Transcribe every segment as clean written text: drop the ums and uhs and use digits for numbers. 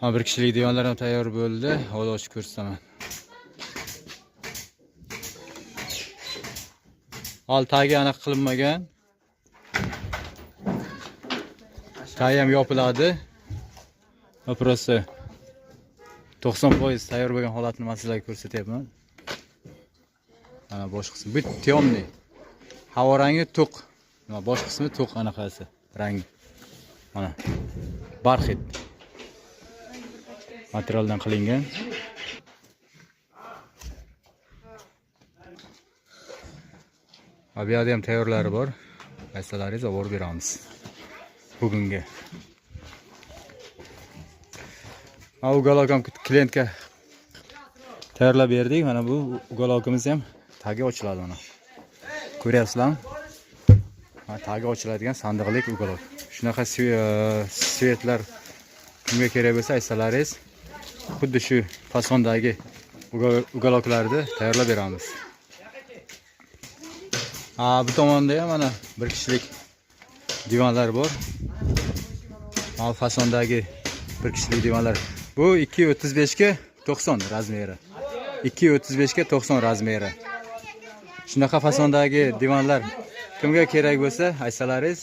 Bir kishilik divonlar ham tayyor bo'ldi. Hozir ochib ko'rsataman. Tagi aniq qilinmagan. Tagi ham yopiladi. Просто 90% tayyor bo'lgan holatini men sizlarga ko'rsatyapman. Mana bosh qismi bu temniy. Havo rangi to'q. Bosh qismi to'q anaqasi rangi. Mana barxit materialdan qilingan. Bu yerda ham tayyorlari bor. Qaysalaringiz olib beramiz bugunga. Ugalokam klientga tayyorlab berdik. Mana bu ugalokimiz ham tagi ochiladi mana. Ko'ryapsizlarmi? Tagi ochiladigan sandiqlik ugalok. Shunaqa svetlar kimga kerak bo'lsa aytsalaringiz, xuddi shu fasondagi ugaloklarni tayyorlab beramiz. Bu tomonda ham mana bir kishilik divonlar bor. Mana fasondagi bir kishilik divonlar. Bu 2.35 ga 90 razmeri. 2.35 ga 90 razmeri. Shunaqa fasondagi divonlar kimga kerak bo'lsa aytsalaringiz,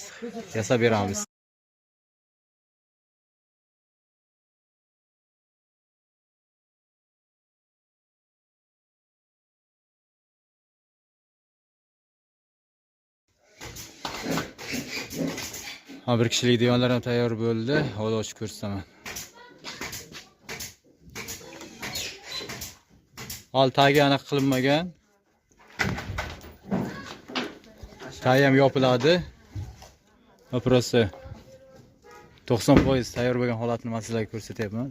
yasab beramiz. Bir kishilik divonlar ham tayyor bo'ldi. Hozir ochib ko'rsataman. Tagi aniq qilinmagan. Tagi ham yopiladi. Просто 90% tayyor bo'lgan holatini men sizlarga ko'rsatyapman.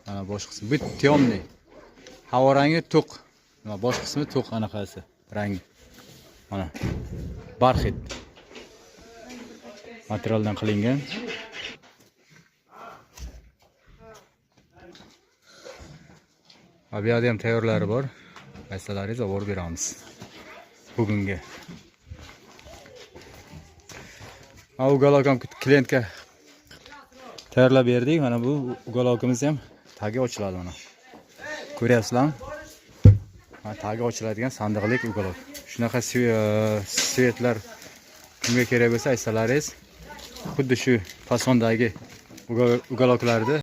Mana bosh qismi bu temniy. Havo rangi to'q. Bosh qismi to'q anaqasi rangi. Mana barxit materialdan qilingan. Bu yerda ham tayyorlari bor. Qaysalaringiz olib beramiz bugunga. Ugalokam klientga tayyorlab berdik. Mana bu ugalokimiz ham tagi ochiladi mana. Ko'ryapsizlarmi? Tagi ochiladigan sandiqlik ugalok. Shunaqa svetlar kimga kerak bo'lsa aytsalaringiz, xuddi shu fasondagi ugaloklarni